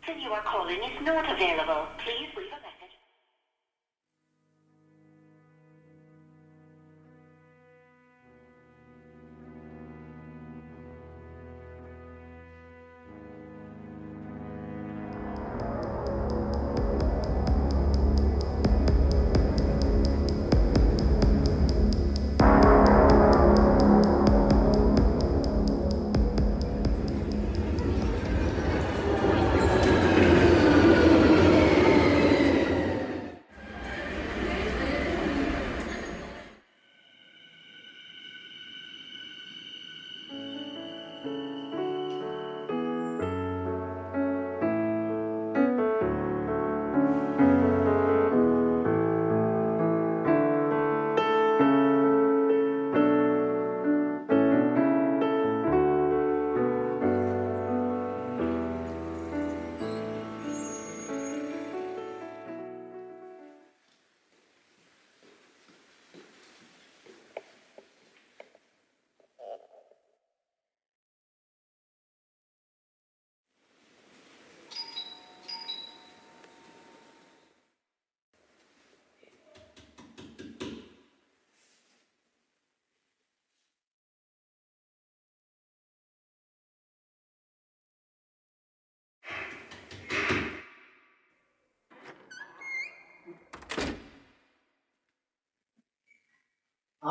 person you are calling is not available. Please leave a message.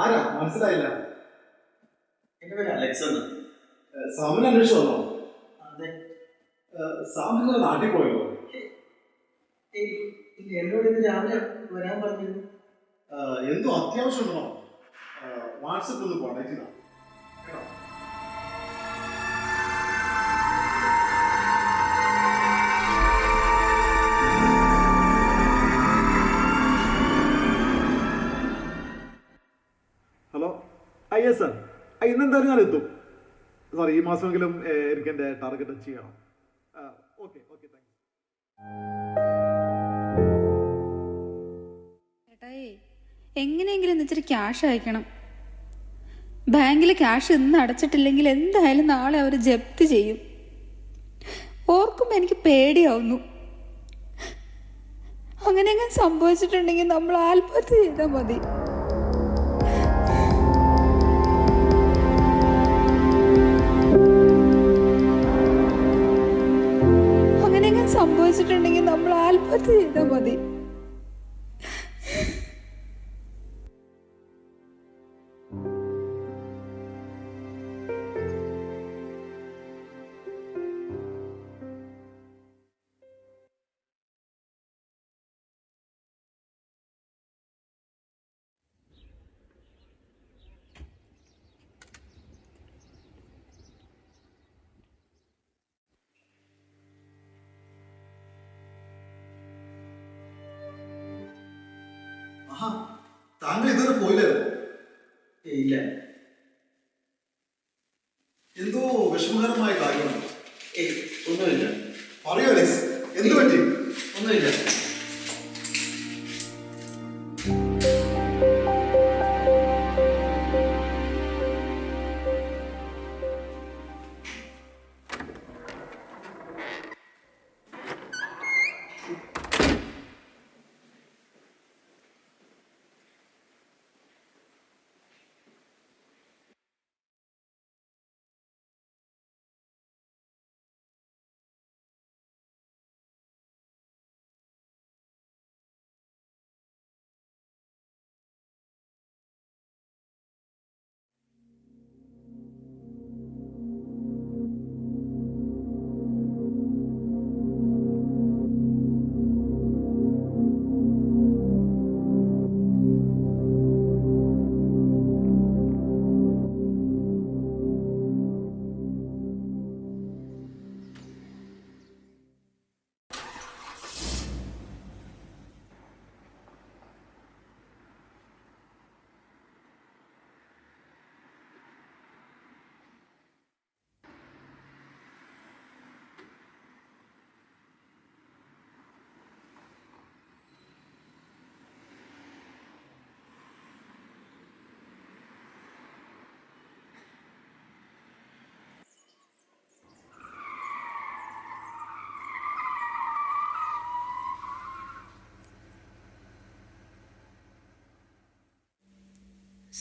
ആരാ മനസ്സിലായില്ല. എന്റെ പേര് അലക്സ് എന്ന്. സാമിനെ അന്വേഷിച്ചു വന്നോ? അതെ. സാമിന്റെ നാട്ടിൽ പോയോ? എന്നോട് ഇന്ന് രാവിലെ വരാൻ പറഞ്ഞിരുന്നു. എന്തോ അത്യാവശ്യം ഉണ്ടോ? വാട്സപ്പ് ഒന്ന് കോണ്ടാക്ട് ചെയ്താ കേട്ടോ. ഹലോ യെസ് സാർ, ഇന്നെന്തായാലും ഞാൻ എത്തും സാർ. ഈ മാസമെങ്കിലും എനിക്ക് എൻ്റെ ടാർഗറ്റ് അച്ചീവ് ചെയ്യണം. Okay okay, thank you. ചേട്ടായി, എങ്ങനെയെങ്കിലും ഇച്ചിരി ക്യാഷ് അയക്കണം. ബാങ്കിൽ ക്യാഷ് ഇന്ന് അടച്ചിട്ടില്ലെങ്കിൽ എന്തായാലും നാളെ അവർ ജപ്തി ചെയ്യും. ഓർക്കുമ്പോൾ എനിക്ക് പേടിയാവുന്നു. അങ്ങനെയെങ്കിലും സംഭവിച്ചിട്ടുണ്ടെങ്കിൽ നമ്മൾ ആത്മഹത്യ ചെയ്താൽ മതി. സംഭവിച്ചിട്ടുണ്ടെങ്കിൽ നമ്മൾ ആത്മഹത്യ ചെയ്താൽ മതി. താങ്കൾ ഇതുവരെ പോയില്ലായിരുന്നു? ഇല്ല. എന്തോ വിഷമകരമായ കാര്യമാണ്. ഒന്നുമില്ല. പറയൂ അലക്സ്, എന്ത് പറ്റി? ഒന്നുമില്ല.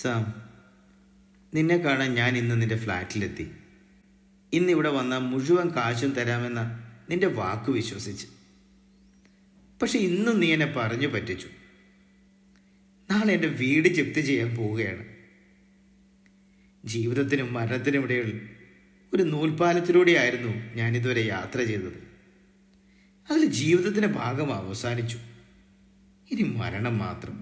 സാം, നിന്നെ കാണാൻ ഞാൻ ഇന്ന് നിന്റെ ഫ്ലാറ്റിലെത്തി. ഇന്നിവിടെ വന്ന മുഴുവൻ കാശും തരാമെന്ന നിന്റെ വാക്ക് വിശ്വസിച്ച്. പക്ഷെ ഇന്നും നീ എന്നെ പറഞ്ഞു പറ്റിച്ചു. നാളെ എൻ്റെ വീട് ജപ്തി ചെയ്യാൻ പോവുകയാണ്. ജീവിതത്തിനും മരണത്തിനും ഇടയിൽ ഒരു നൂൽപ്പാലത്തിലൂടെയായിരുന്നു ഞാനിതുവരെ യാത്ര ചെയ്തത്. അതിൽ ജീവിതത്തിൻ്റെ ഭാഗം അവസാനിച്ചു. ഇനി മരണം മാത്രം.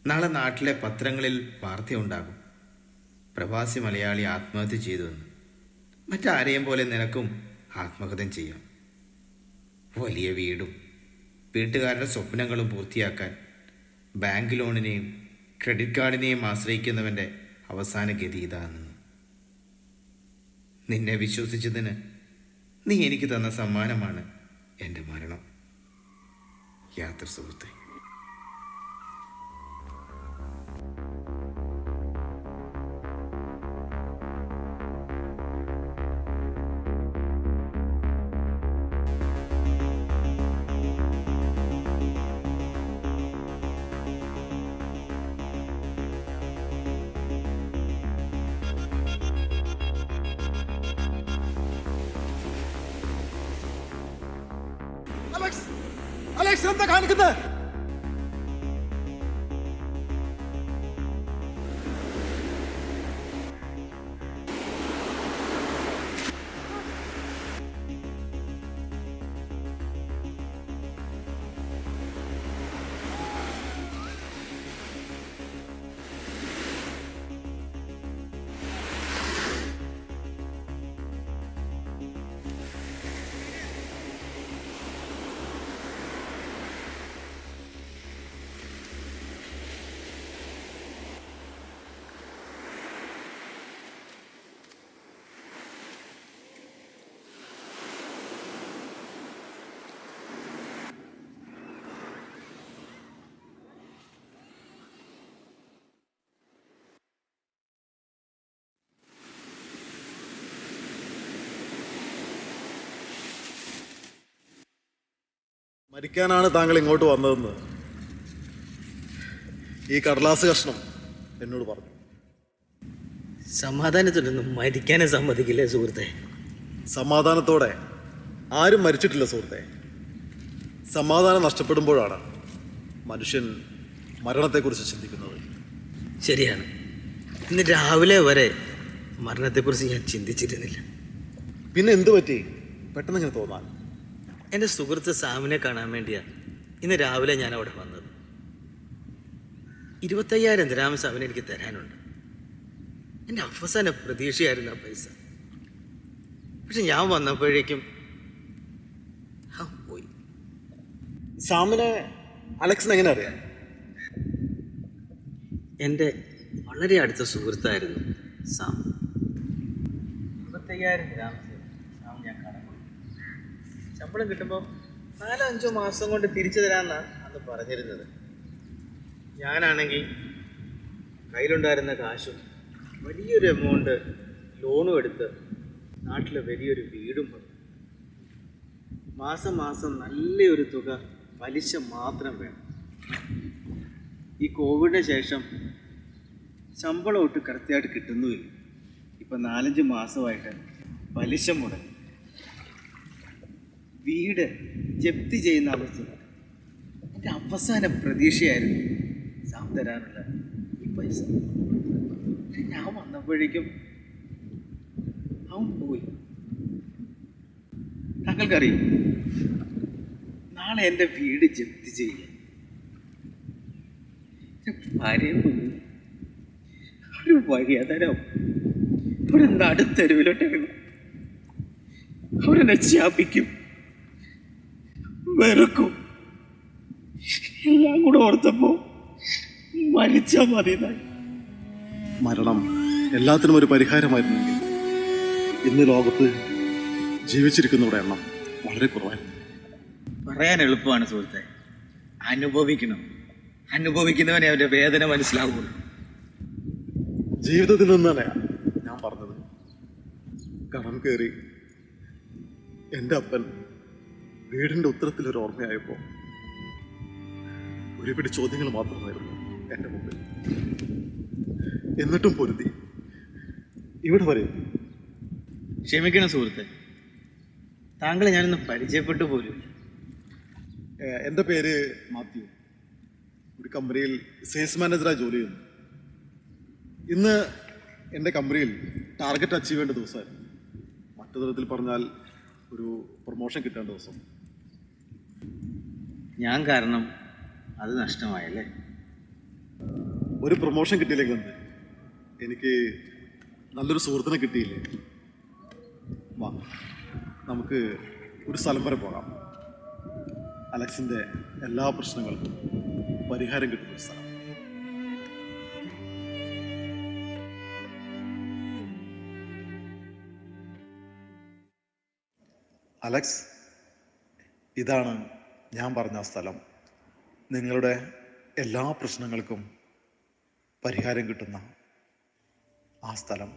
നാളെ നാട്ടിലെ പത്രങ്ങളിൽ വാർത്തയുണ്ടാകും, പ്രവാസി മലയാളി ആത്മഹത്യ ചെയ്തുവെന്ന്. മറ്റാരെയും പോലെ നിനക്കും ആത്മഹത്യ ചെയ്യാം. വലിയ വീടും വീട്ടുകാരുടെ സ്വപ്നങ്ങളും പൂർത്തിയാക്കാൻ ബാങ്ക് ലോണിനെയും ക്രെഡിറ്റ് കാർഡിനെയും ആശ്രയിക്കുന്നവൻ്റെ അവസാന ഗതി ഇതാണെന്ന്. നിന്നെ വിശ്വസിച്ചതിന് നീ എനിക്ക് തന്ന സമ്മാനമാണ് എൻ്റെ മരണം. യാത്ര സുഹൃത്തേ. അലക്സ് എന്താ കാണിക്കുന്നത്? മരിക്കാനാണ് താങ്കൾ ഇങ്ങോട്ട് വന്നതെന്ന് ഈ കടലാസ് കഷ്ണം എന്നോട് പറഞ്ഞു. സമാധാനത്തിലൊന്നും മരിക്കാനേ സമ്മതിക്കില്ലേ സുഹൃത്തെ? സമാധാനത്തോടെ ആരും മരിച്ചിട്ടില്ല സുഹൃത്തെ. സമാധാനം നഷ്ടപ്പെടുമ്പോഴാണ് മനുഷ്യൻ മരണത്തെക്കുറിച്ച് ചിന്തിക്കുന്നത്. ശരിയാണ്. ഇന്ന് രാവിലെ വരെ മരണത്തെക്കുറിച്ച് ഞാൻ ചിന്തിച്ചിരുന്നില്ല. പിന്നെ എന്തു പറ്റി പെട്ടെന്ന് ഇങ്ങനെ തോന്നാൻ? എൻ്റെ സുഹൃത്ത് സാമിനെ കാണാൻ വേണ്ടിയാണ് ഇന്ന് രാവിലെ ഞാൻ അവിടെ വന്നത്. 25,000 ദിർഹം സാമിന് എനിക്ക് തരാനുണ്ട്. എൻ്റെ അവസാന പ്രതീക്ഷയായിരുന്നു ആ പൈസ. പക്ഷെ ഞാൻ വന്നപ്പോഴേക്കും പോയി. സാമിനെ അലക്സിന് എങ്ങനെ അറിയാം? എൻ്റെ വളരെ അടുത്ത സുഹൃത്തായിരുന്നു സാം. 25,000 ദിർഹം സാം ഞാൻ കടം കൊടുത്തു. ശമ്പളം കിട്ടുമ്പോൾ 4-5 മാസം കൊണ്ട് തിരിച്ചു തരാമെന്നാണ് അന്ന് പറഞ്ഞിരുന്നത്. ഞാനാണെങ്കിൽ കയ്യിലുണ്ടായിരുന്ന കാശും വലിയൊരു എമൗണ്ട് ലോണും എടുത്ത് നാട്ടിലെ വലിയൊരു വീടും പണിതു. മാസം മാസം നല്ലൊരു തുക പലിശ മാത്രം വേണം. ഈ കോവിഡിന് ശേഷം ശമ്പളം ഒട്ട് കൃത്യമായിട്ട് കിട്ടുന്നുമില്ല. ഇപ്പം 4-5 മാസമായിട്ട് പലിശ മുടങ്ങി. വീട് ജപ്തി ചെയ്യുന്ന അവസ്ഥ. എൻ്റെ അവസാന പ്രതീക്ഷയായിരുന്നു സാം തരാനുള്ള ഈ പൈസ. ഞാൻ വന്നപ്പോഴേക്കും അവൻ പോയി. താങ്കൾക്കറിയും, നാളെ എൻ്റെ വീട് ജപ്തി ചെയ്യും. ഭാര്യയും കുഞ്ഞും ഒരു വഴിയതരം ഒരു നടുത്തെരുവിലോട്ടിറങ്ങും. അവരെന്നെ ശാപിക്കും, വെറുക്കും. എല്ലാം കൂടെ ഓർത്തപ്പോ മരിച്ചാ മതി. മരണം എല്ലാത്തിനും ഒരു പരിഹാരമായിരുന്നെങ്കിൽ ഇന്ന് ലോകത്ത് ജീവിച്ചിരിക്കുന്നവരുടെ എണ്ണം വളരെ കുറവായിരുന്നു. പറയാൻ എളുപ്പമാണ് സുഹൃത്തെ, അനുഭവിക്കണം. അനുഭവിക്കുന്നവനെ അവന്റെ വേദന മനസ്സിലാവുള്ളൂ. ജീവിതത്തിൽ നിന്ന് തന്നെയാണ് ഞാൻ പറഞ്ഞത്. കടം കയറി എൻ്റെ അപ്പൻ വീടിൻ്റെ ഉത്തരത്തിലൊരു ഓർമ്മയായപ്പോൾ ഒരുപിടി ചോദ്യങ്ങൾ മാത്രമായിരുന്നു. എൻ്റെ മുമ്പിൽ. എന്നിട്ടും പൊരുതി ഇവിടെ വരെ. ക്ഷമിക്കണം സുഹൃത്തെ, താങ്കളെ ഞാനൊന്ന് പരിചയപ്പെട്ടു പോലും. എൻ്റെ പേര് മാത്യു. ഒരു കമ്പനിയിൽ സെയിൽസ് മാനേജറായി ജോലി ചെയ്യുന്നു. ഇന്ന് എൻ്റെ കമ്പനിയിൽ ടാർഗറ്റ് അച്ചീവ് ചെയ്യേണ്ട ദിവസമായിരുന്നു. മറ്റു തരത്തിൽ പറഞ്ഞാൽ ഒരു പ്രൊമോഷൻ കിട്ടേണ്ട ദിവസം. ഞാൻ കാരണം അത് നഷ്ടമായല്ലേ? ഒരു പ്രൊമോഷൻ കിട്ടിയില്ലെങ്കിൽ എന്ത്, എനിക്ക് നല്ലൊരു സുഹൃത്തിനെ കിട്ടിയില്ലേ? വാ, നമുക്ക് ഒരു സ്ഥലം വരെ പോകാം. അലക്സിൻ്റെ എല്ലാ പ്രശ്നങ്ങൾക്കും പരിഹാരം കിട്ടുന്ന സ്ഥലം. അലക്സ്, ഇതാണ് ഞാൻ പറഞ്ഞ സ്ഥലം. നിങ്ങളുടെ എല്ലാ പ്രശ്നങ്ങൾക്കും പരിഹാരം കിട്ടുന്ന ആ സ്ഥലം.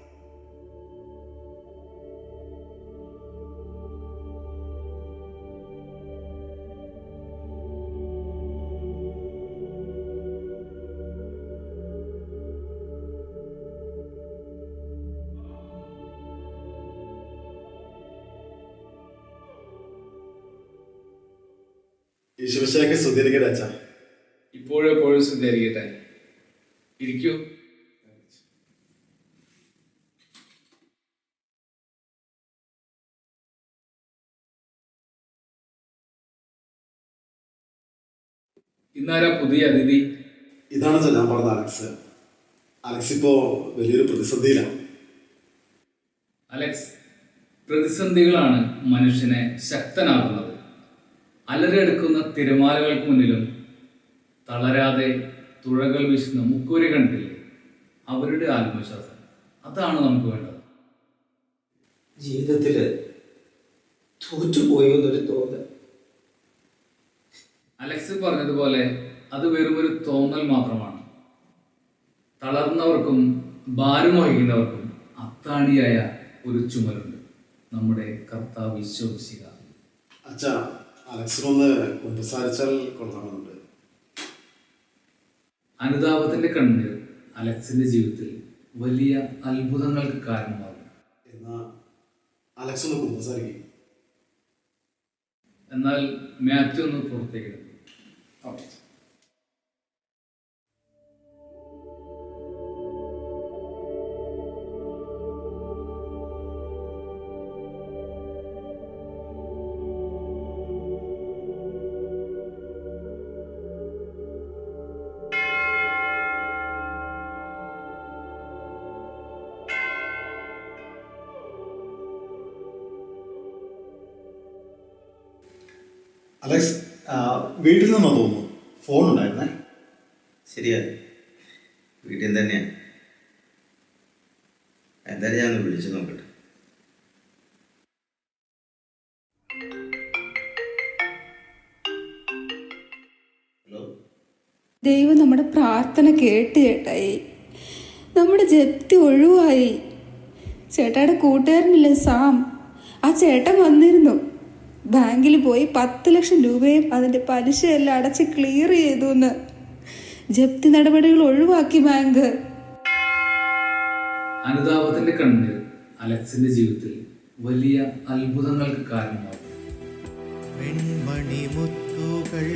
ഈശോമിശിഹായ്ക്ക് സ്തുതിയായിരിക്കട്ടെ അച്ഛാ. ഇപ്പോഴെപ്പോഴും സ്തുതിയായിരിക്കട്ടെ. ഇരിക്കൂ. ഇന്നാരാ പുതിയ അതിഥി? ഇതാണ് അച്ഛാ ഞാൻ പറഞ്ഞ അലക്സ്. അലക്സ് ഇപ്പോ വലിയൊരു പ്രതിസന്ധിയിലാണ്. അലക്സ്, പ്രതിസന്ധികളാണ് മനുഷ്യനെ ശക്തനാകുന്നത്. അലറിയെടുക്കുന്ന തിരമാലകൾക്ക് മുന്നിലും തളരാതെ തുഴകൾ വീശുന്ന മുക്കുവരെ കണ്ടില്ലേ? അവരുടെ ആത്മവിശ്വാസം, അതാണ് നമുക്ക് വേണ്ടത്. ജീവിതത്തിൽ തോറ്റുപോയി എന്നൊരു തോന്നൽ. അലക്സ് പറഞ്ഞതുപോലെ അത് വെറുമൊരു തോന്നൽ മാത്രമാണ്. തളർന്നവർക്കും ഭാരം വഹിക്കുന്നവർക്കും അത്താണിയായ ഒരു ചുമലുണ്ട്, നമ്മുടെ കർത്താവ് ഈശോ മിശിഹാ. അച്ഛാ, അലക്സിനൊന്ന് കുമ്പസാരിച്ചാൽ കൊള്ളാമെന്നുണ്ട്. അനുതാപത്തിന്റെ കണ്ണീർ അലക്സിന്റെ ജീവിതത്തിൽ വലിയ അത്ഭുതങ്ങൾക്ക് കാരണമാകും. എന്നാ അലക്സ് ഒന്ന് കുമ്പസാരിക്കും. എന്നാൽ മാത്യു ഒന്ന് പുറത്തേക്ക് എടുക്കും. അലക്സ്, വീട്ടിൽ നിന്നോ തോന്നുന്നു ഫോൺ ഉണ്ടായിരുന്നേ? ശരിയാ, വീട്ടിൽ തന്നെയാണ്. എന്തായാലും ഞാൻ ഒന്ന് വിളിച്ചു നോക്കട്ടെ. ഹലോ. ദൈവം നമ്മുടെ പ്രാർത്ഥന കേട്ട് ചേട്ടായി. നമ്മുടെ ജപ്തി ഒഴിവായി. ചേട്ടായുടെ കൂട്ടുകാരനില്ലേ സാം, ആ ചേട്ടൻ വന്നിരുന്നു. ബാങ്കിൽ പോയി 10 ലക്ഷം രൂപയും അതിൻ്റെ പലിശയെല്ലാം അടച്ച് ക്ലിയർ ചെയ്തു എന്ന്. ജപ്തി നടപടികൾ ഒഴിവാക്കി ബാങ്ക്. അനുതാപത്തിന്റെ കണ്ണീർ അലക്സിന്റെ ജീവിതത്തിൽ വലിയ അത്ഭുതങ്ങൾക്ക് കാരണമാകും. വെൺമണിമുത്തുകൾ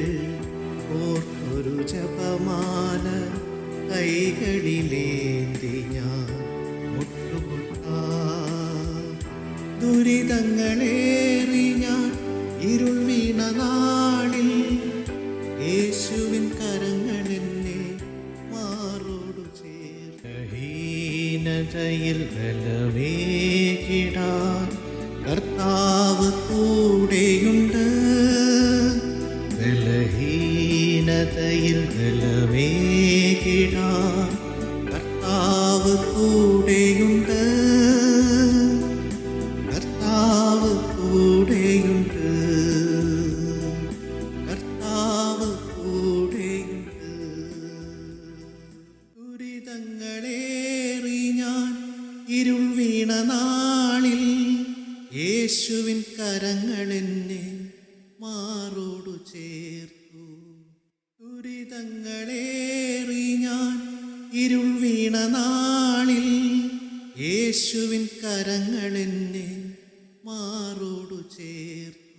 ഓർത്തൊരു ജപമാല കൈകളിലേന്തി ഞാൻ മുട്ടുകൊട്ടാം. ദുരിതങ്ങളേറി ഞാൻ ഇരുൾ വീണ നാളിൽ യേശുവിൻ കരങ്ങൾ എന്നെ മാറോടു ചേർഹീനതയിൽ ബലമേകിടാൻ കർത്താവ് കൂടെയുണ്ട്. ബലഹീനതയിൽ ബലമേകിടാൻ കർത്താവ് കൂടെയുണ്ട്. കർത്താവ് കൂടെയുണ്ട്. കർത്താവ് കൂടെയുണ്ട്. ദുരിതങ്ങളേറി ഞാൻ ഇരുൾ വീണ നാളിൽ യേശുവിൻ കരങ്ങൾ എന്നെ മാറോടു ചേർത്തു. ദുരിതങ്ങളേറി ഞാൻ ഇരുൾ വീണ നാളിൽ യേശുവിൻ കരങ്ങളെന്നെ മാറോടു ചേർത്തു.